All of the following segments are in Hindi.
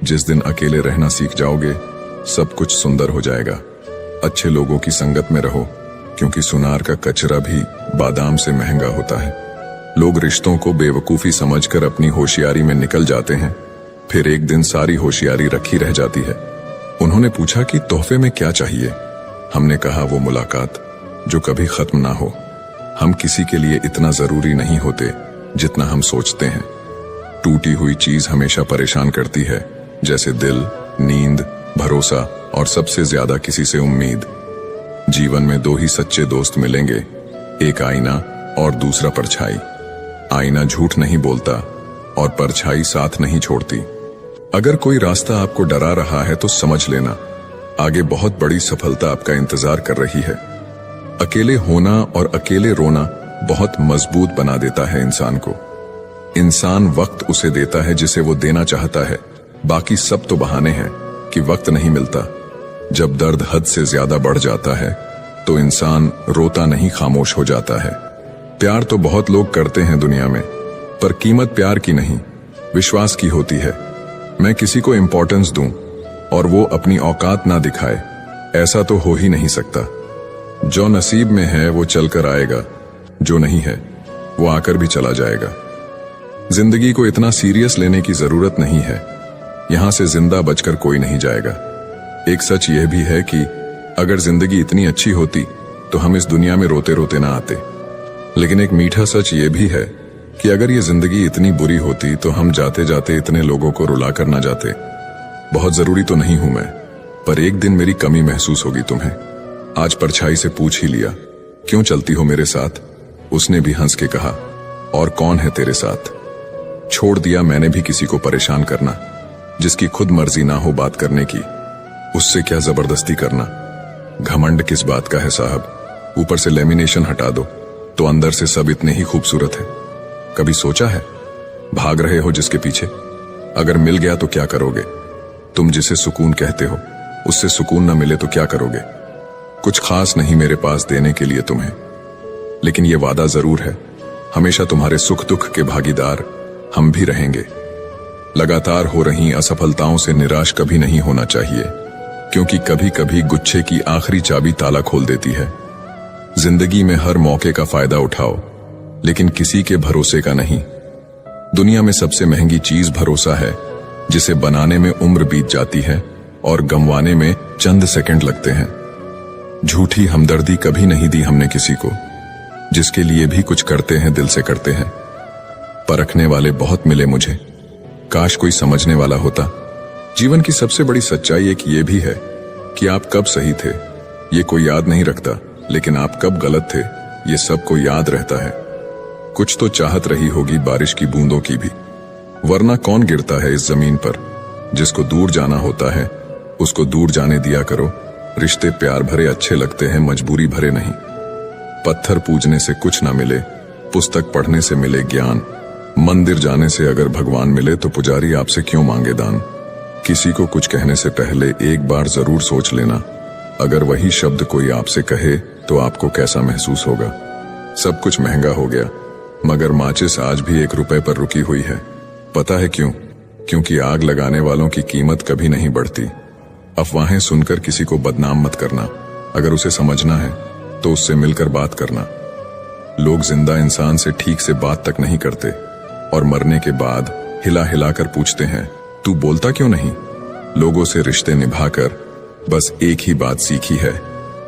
जिस दिन अकेले रहना सीख जाओगे, सब कुछ सुंदर हो जाएगा। अच्छे लोगों की संगत में रहो, क्योंकि सुनार का कचरा भी बादाम से महंगा होता है। लोग रिश्तों को बेवकूफी समझकर अपनी होशियारी में निकल जाते हैं, फिर एक दिन सारी होशियारी रखी रह जाती है। उन्होंने पूछा कि तोहफे में क्या चाहिए। हमने कहा वो मुलाकात जो कभी खत्म ना हो। हम किसी के लिए इतना जरूरी नहीं होते जितना हम सोचते हैं। टूटी हुई चीज हमेशा परेशान करती है, जैसे दिल, नींद, भरोसा और सबसे ज्यादा किसी से उम्मीद। जीवन में दो ही सच्चे दोस्त मिलेंगे, एक आईना और दूसरा परछाई। आईना झूठ नहीं बोलता और परछाई साथ नहीं छोड़ती। अगर कोई रास्ता आपको डरा रहा है तो समझ लेना, आगे बहुत बड़ी सफलता आपका इंतजार कर रही है। अकेले होना और अकेले रोना बहुत मजबूत बना देता है इंसान को। इंसान वक्त उसे देता है जिसे वो देना चाहता है, बाकी सब तो बहाने हैं कि वक्त नहीं मिलता। जब दर्द हद से ज्यादा बढ़ जाता है तो इंसान रोता नहीं, खामोश हो जाता है। प्यार तो बहुत लोग करते हैं दुनिया में, पर कीमत प्यार की नहीं, विश्वास की होती है। मैं किसी को इंपॉर्टेंस दूं और वो अपनी औकात ना दिखाए, ऐसा तो हो ही नहीं सकता। जो नसीब में है वो चलकर आएगा, जो नहीं है वो आकर भी चला जाएगा। जिंदगी को इतना सीरियस लेने की जरूरत नहीं है। यहां से जिंदा बचकर कोई नहीं जाएगा। एक सच यह भी है कि अगर जिंदगी इतनी अच्छी होती तो हम इस दुनिया में रोते रोते ना आते। लेकिन एक मीठा सच ये भी है कि अगर ये जिंदगी इतनी बुरी होती तो हम जाते जाते इतने लोगों को रुला कर ना जाते। बहुत जरूरी तो नहीं हूं मैं, पर एक दिन मेरी कमी महसूस होगी तुम्हें। आज परछाई से पूछ ही लिया, क्यों चलती हो मेरे साथ? उसने भी हंस के कहा, और कौन है तेरे साथ? छोड़ दिया मैंने भी किसी को परेशान करना, जिसकी खुद मर्जी ना हो बात करने की, उससे क्या जबरदस्ती करना। घमंड किस बात का है साहब? ऊपर से लेमिनेशन हटा दो तो अंदर से सब इतने ही खूबसूरत है। कभी सोचा है भाग रहे हो जिसके पीछे, अगर मिल गया तो क्या करोगे? तुम जिसे सुकून कहते हो उससे सुकून न मिले तो क्या करोगे? कुछ खास नहीं मेरे पास देने के लिए तुम्हें, लेकिन ये वादा जरूर है, हमेशा तुम्हारे सुख दुख के भागीदार हम भी रहेंगे। लगातार हो रही असफलताओं से निराश कभी नहीं होना चाहिए, क्योंकि कभी कभी गुच्छे की आखिरी चाबी ताला खोल देती है। जिंदगी में हर मौके का फायदा उठाओ, लेकिन किसी के भरोसे का नहीं। दुनिया में सबसे महंगी चीज भरोसा है, जिसे बनाने में उम्र बीत जाती है और गंवाने में चंद सेकंड लगते हैं। झूठी हमदर्दी कभी नहीं दी हमने किसी को, जिसके लिए भी कुछ करते हैं दिल से करते हैं। परखने वाले बहुत मिले मुझे, काश कोई समझने वाला होता। जीवन की सबसे बड़ी सच्चाई एक ये भी है कि आप कब सही थे ये कोई याद नहीं रखता, लेकिन आप कब गलत थे ये सबको याद रहता है। कुछ तो चाहत रही होगी बारिश की बूंदों की भी, वरना कौन गिरता है इस जमीन पर। जिसको दूर जाना होता है उसको दूर जाने दिया करो। रिश्ते प्यार भरे अच्छे लगते हैं, मजबूरी भरे नहीं। पत्थर पूजने से कुछ ना मिले, पुस्तक पढ़ने से मिले ज्ञान। मंदिर जाने से अगर भगवान मिले तो पुजारी आपसे क्यों मांगे दान। किसी को कुछ कहने से पहले एक बार जरूर सोच लेना, अगर वही शब्द कोई आपसे कहे तो आपको कैसा महसूस होगा। सब कुछ महंगा हो गया, मगर माचिस आज भी 1 रुपए पर रुकी हुई है। पता है क्यों? क्योंकि आग लगाने वालों की कीमत कभी नहीं बढ़ती। अफवाहें सुनकर किसी को बदनाम मत करना, अगर उसे समझना है तो उससे मिलकर बात करना। लोग जिंदा इंसान से ठीक से बात तक नहीं करते और मरने के बाद हिला हिलाकर पूछते हैं, तू बोलता क्यों नहीं? लोगों से रिश्ते निभाकर बस एक ही बात सीखी है,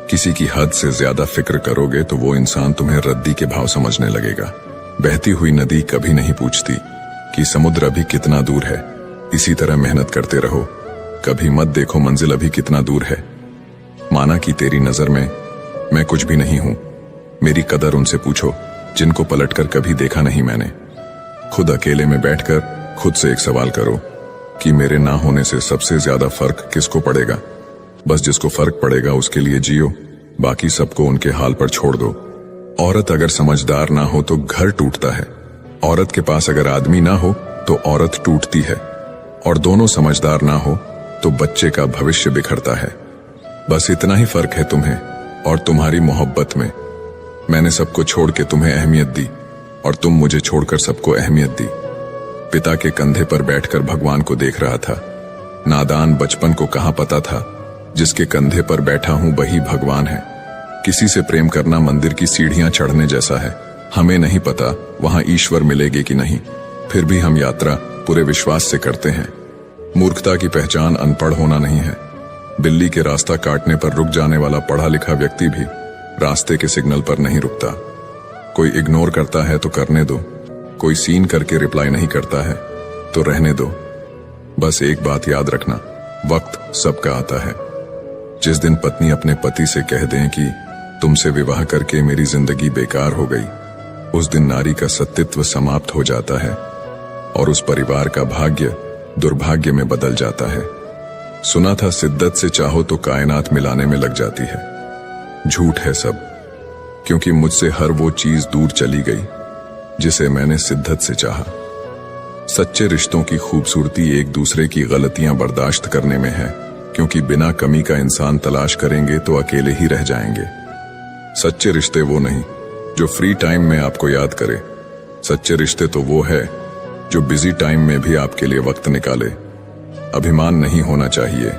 किसी की हद से ज्यादा फिक्र करोगे तो वो इंसान तुम्हें रद्दी के भाव समझने लगेगा। बहती हुई नदी कभी नहीं पूछती कि समुद्र अभी कितना दूर है। इसी तरह मेहनत करते रहो, कभी मत देखो मंजिल अभी कितना दूर है। माना कि तेरी नजर में मैं कुछ भी नहीं हूं, मेरी कदर उनसे पूछो जिनको पलटकर कभी देखा नहीं मैंने। खुद अकेले में बैठकर खुद से एक सवाल करो कि मेरे ना होने से सबसे ज्यादा फर्क किसको पड़ेगा। बस जिसको फर्क पड़ेगा उसके लिए जियो, बाकी सबको उनके हाल पर छोड़ दो। औरत अगर समझदार ना हो तो घर टूटता है, औरत के पास अगर आदमी ना हो तो औरत टूटती है, और दोनों समझदार ना हो तो बच्चे का भविष्य बिखरता है। बस इतना ही फर्क है तुम्हें और तुम्हारी मोहब्बत में। मैंने सबको छोड़ के तुम्हें अहमियत दी और तुम मुझे छोड़कर सबको अहमियत दी। पिता के कंधे पर बैठकर भगवान को देख रहा था, नादान बचपन को कहां पता था, जिसके कंधे पर बैठा हूं वही भगवान है। किसी से प्रेम करना मंदिर की सीढ़ियां चढ़ने जैसा है। हमें नहीं पता वहां ईश्वर मिलेगे कि नहीं, फिर भी हम यात्रा पूरे विश्वास से करते हैं। मूर्खता की पहचान अनपढ़ होना नहीं है। बिल्ली के रास्ता काटने पर रुक जाने वाला पढ़ा लिखा व्यक्ति भी रास्ते के सिग्नल पर नहीं रुकता। कोई इग्नोर करता है तो करने दो, कोई सीन करके रिप्लाई नहीं करता है तो रहने दो। बस एक बात याद रखना, वक्त सबका आता है। जिस दिन पत्नी अपने पति से कह दें कि तुमसे विवाह करके मेरी जिंदगी बेकार हो गई, उस दिन नारी का सतीत्व समाप्त हो जाता है और उस परिवार का भाग्य दुर्भाग्य में बदल जाता है। सुना था शिद्दत से चाहो तो कायनात मिलाने में लग जाती है। झूठ है सब, क्योंकि मुझसे हर वो चीज दूर चली गई जिसे मैंने शिद्दत से चाहा। सच्चे रिश्तों की खूबसूरती एक दूसरे की गलतियां बर्दाश्त करने में है, क्योंकि बिना कमी का इंसान तलाश करेंगे तो अकेले ही रह जाएंगे। सच्चे रिश्ते वो नहीं जो फ्री टाइम में आपको याद करे। सच्चे रिश्ते तो वो है जो बिजी टाइम में भी आपके लिए वक्त निकाले। अभिमान नहीं होना चाहिए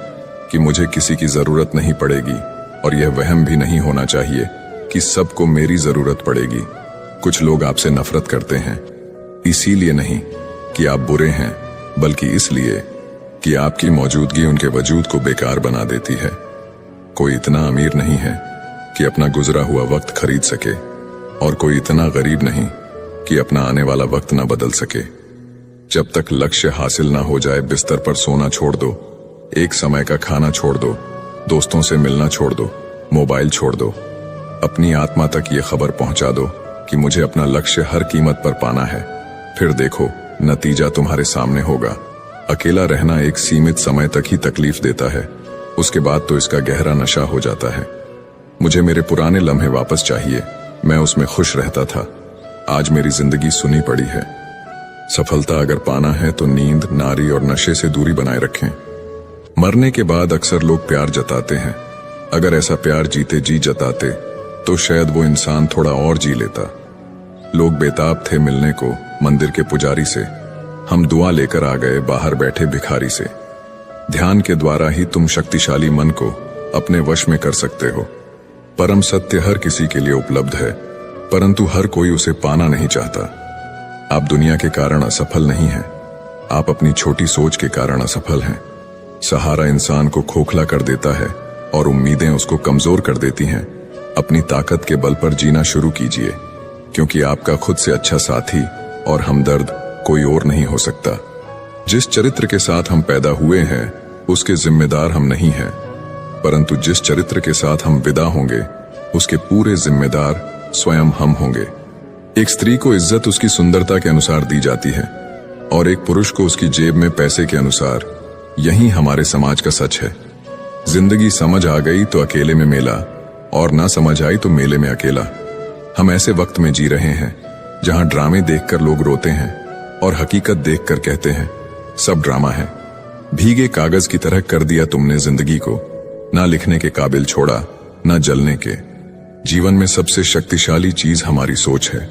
कि मुझे किसी की जरूरत नहीं पड़ेगी, और यह वहम भी नहीं होना चाहिए कि सबको मेरी जरूरत पड़ेगी। कुछ लोग आपसे नफरत करते हैं, इसीलिए नहीं कि आप बुरे हैं, बल्कि इसलिए कि आपकी मौजूदगी उनके वजूद को बेकार बना देती है। कोई इतना अमीर नहीं है कि अपना गुजरा हुआ वक्त खरीद सके, और कोई इतना गरीब नहीं कि अपना आने वाला वक्त न बदल सके। जब तक लक्ष्य हासिल ना हो जाए, बिस्तर पर सोना छोड़ दो, एक समय का खाना छोड़ दो, दोस्तों से मिलना छोड़ दो, मोबाइल छोड़ दो। अपनी आत्मा तक ये खबर पहुंचा दो कि मुझे अपना लक्ष्य हर कीमत पर पाना है। फिर देखो, नतीजा तुम्हारे सामने होगा। अकेला रहना एक सीमित समय तक ही तकलीफ देता है, उसके बाद तो इसका गहरा नशा हो जाता है। मुझे मेरे पुराने लम्हे वापस चाहिए, मैं उसमें खुश रहता था। आज मेरी जिंदगी सुनी पड़ी है। सफलता अगर पाना है तो नींद, नारी और नशे से दूरी बनाए रखें। मरने के बाद अक्सर लोग प्यार जताते हैं। अगर ऐसा प्यार जीते जी जताते तो शायद वो इंसान थोड़ा और जी लेता। लोग बेताब थे मिलने को मंदिर के पुजारी से। हम दुआ लेकर आ गए बाहर बैठे भिखारी से। ध्यान के द्वारा ही तुम शक्तिशाली मन को अपने वश में कर सकते हो। परम सत्य हर किसी के लिए उपलब्ध है, परंतु हर कोई उसे पाना नहीं चाहता। आप दुनिया के कारण असफल नहीं हैं, आप अपनी छोटी सोच के कारण असफल हैं। सहारा इंसान को खोखला कर देता है और उम्मीदें उसको कमजोर कर देती हैं। अपनी ताकत के बल पर जीना शुरू कीजिए, क्योंकि आपका खुद से अच्छा साथी और हमदर्द कोई और नहीं हो सकता। जिस चरित्र के साथ हम पैदा हुए हैं उसके जिम्मेदार हम नहीं हैं, परंतु जिस चरित्र के साथ हम विदा होंगे उसके पूरे जिम्मेदार स्वयं हम होंगे। एक स्त्री को इज्जत उसकी सुंदरता के अनुसार दी जाती है और एक पुरुष को उसकी जेब में पैसे के अनुसार। यही हमारे समाज का सच है। जिंदगी समझ आ गई तो अकेले में मेला, और ना समझ आई तो मेले में अकेला। हम ऐसे वक्त में जी रहे हैं जहां ड्रामे देखकर लोग रोते हैं और हकीकत देखकर कहते हैं सब ड्रामा है। भीगे कागज की तरह कर दिया तुमने जिंदगी को, ना लिखने के काबिल छोड़ा ना जलने के। जीवन में सबसे शक्तिशाली चीज हमारी सोच है,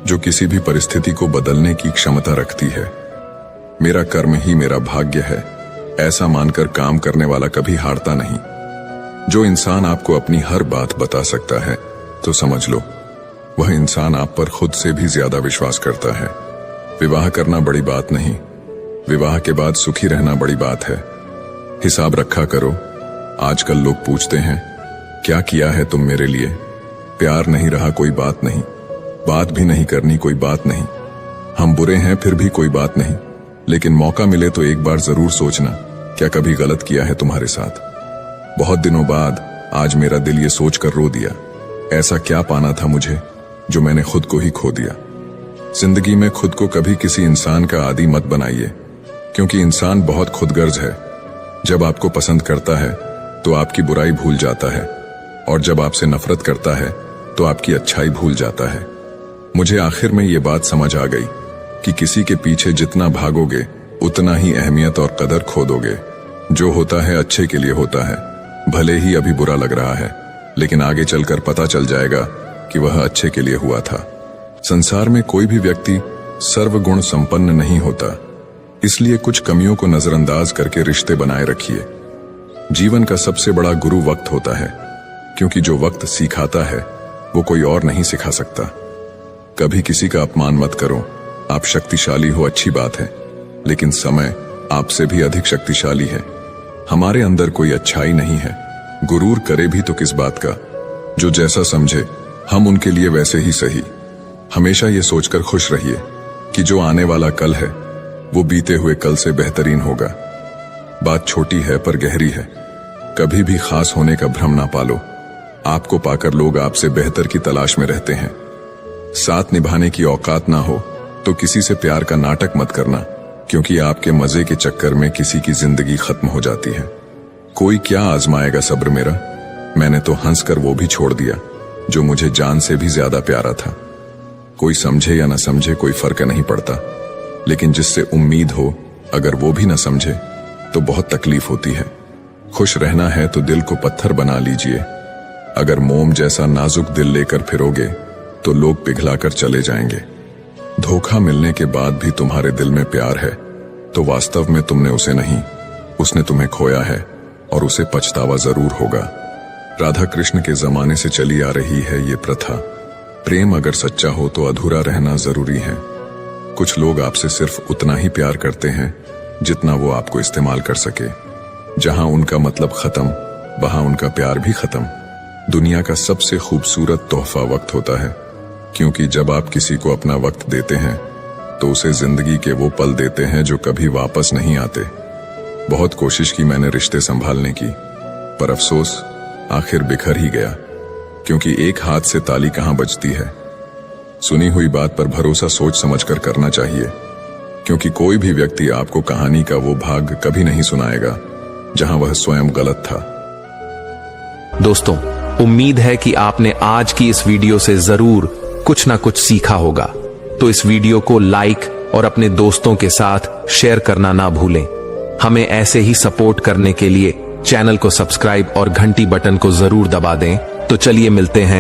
जो किसी भी परिस्थिति को बदलने की क्षमता रखती है। मेरा कर्म ही मेरा भाग्य है, ऐसा मानकर काम करने वाला कभी हारता नहीं। जो इंसान आपको अपनी हर बात बता सकता है तो समझ लो वह इंसान आप पर खुद से भी ज्यादा विश्वास करता है। विवाह करना बड़ी बात नहीं, विवाह के बाद सुखी रहना बड़ी बात है। हिसाब रखा करो। आजकल लोग पूछते हैं क्या किया है तुम मेरे लिए। प्यार नहीं रहा कोई बात नहीं, बात भी नहीं करनी कोई बात नहीं। हम बुरे हैं फिर भी कोई बात नहीं, लेकिन मौका मिले तो एक बार जरूर सोचना क्या कभी गलत किया है तुम्हारे साथ। बहुत दिनों बाद आज मेरा दिल ये सोचकर रो दिया, ऐसा क्या पाना था मुझे जो मैंने खुद को ही खो दिया। जिंदगी में खुद को कभी किसी इंसान का आदी मत बनाइए, क्योंकि इंसान बहुत खुदगर्ज है। जब आपको पसंद करता है तो आपकी बुराई भूल जाता है, और जब आपसे नफरत करता है तो आपकी अच्छाई भूल जाता है। मुझे आखिर में ये बात समझ आ गई कि किसी के पीछे जितना भागोगे उतना ही अहमियत और कदर खो दोगे। जो होता है अच्छे के लिए होता है, भले ही अभी बुरा लग रहा है, लेकिन आगे चलकर पता चल जाएगा कि वह अच्छे के लिए हुआ था। संसार में कोई भी व्यक्ति सर्वगुण संपन्न नहीं होता। इसलिए कुछ कमियों को नजरअंदाज करके रिश्ते बनाए रखिए। जीवन का सबसे बड़ा गुरु वक्त होता है, क्योंकि जो वक्त सिखाता है वो कोई और नहीं सिखा सकता। कभी किसी का अपमान मत करो। आप शक्तिशाली हो अच्छी बात है, लेकिन समय आपसे भी अधिक शक्तिशाली है। हमारे अंदर कोई अच्छाई नहीं है। गुरूर करे भी तो किस बात का। जो जैसा समझे हम उनके लिए वैसे ही सही। हमेशा ये सोचकर खुश रहिए कि जो आने वाला कल है वो बीते हुए कल से बेहतरीन होगा। बात छोटी है पर गहरी है। कभी भी खास होने का भ्रम ना पालो। आपको पाकर लोग आपसे बेहतर की तलाश में रहते हैं। साथ निभाने की औकात ना हो तो किसी से प्यार का नाटक मत करना, क्योंकि आपके मजे के चक्कर में किसी की जिंदगी खत्म हो जाती है। कोई क्या आजमाएगा सब्र मेरा। मैंने तो हंसकर वो भी छोड़ दिया जो मुझे जान से भी ज्यादा प्यारा था। कोई समझे या न समझे कोई फर्क नहीं पड़ता, लेकिन जिससे उम्मीद हो अगर वो भी न समझे तो बहुत तकलीफ होती है। खुश रहना है तो दिल को पत्थर बना लीजिए। अगर मोम जैसा नाजुक दिल लेकर फिरोगे तो लोग पिघलाकर चले जाएंगे। धोखा मिलने के बाद भी तुम्हारे दिल में प्यार है तो वास्तव में तुमने उसे नहीं, उसने तुम्हें खोया है और उसे पछतावा जरूर होगा। राधा कृष्ण के जमाने से चली आ रही है ये प्रथा। प्रेम अगर सच्चा हो तो अधूरा रहना जरूरी है। कुछ लोग आपसे सिर्फ उतना ही प्यार करते हैं जितना वो आपको इस्तेमाल कर सके। जहां उनका मतलब खत्म वहां उनका प्यार भी खत्म। दुनिया का सबसे खूबसूरत तोहफा वक्त होता है, क्योंकि जब आप किसी को अपना वक्त देते हैं तो उसे जिंदगी के वो पल देते हैं जो कभी वापस नहीं आते। बहुत कोशिश की मैंने रिश्ते संभालने की, पर अफसोस आखिर बिखर ही गया, क्योंकि एक हाथ से ताली कहां बजती है। सुनी हुई बात पर भरोसा सोच समझकर करना चाहिए, क्योंकि कोई भी व्यक्ति आपको कहानी का वो भाग कभी नहीं सुनाएगा जहां वह स्वयं गलत था। दोस्तों, उम्मीद है कि आपने आज की इस वीडियो से जरूर कुछ ना कुछ सीखा होगा। तो इस वीडियो को लाइक और अपने दोस्तों के साथ शेयर करना ना भूलें। हमें ऐसे ही सपोर्ट करने के लिए चैनल को सब्सक्राइब और घंटी बटन को जरूर दबा दें। तो चलिए मिलते हैं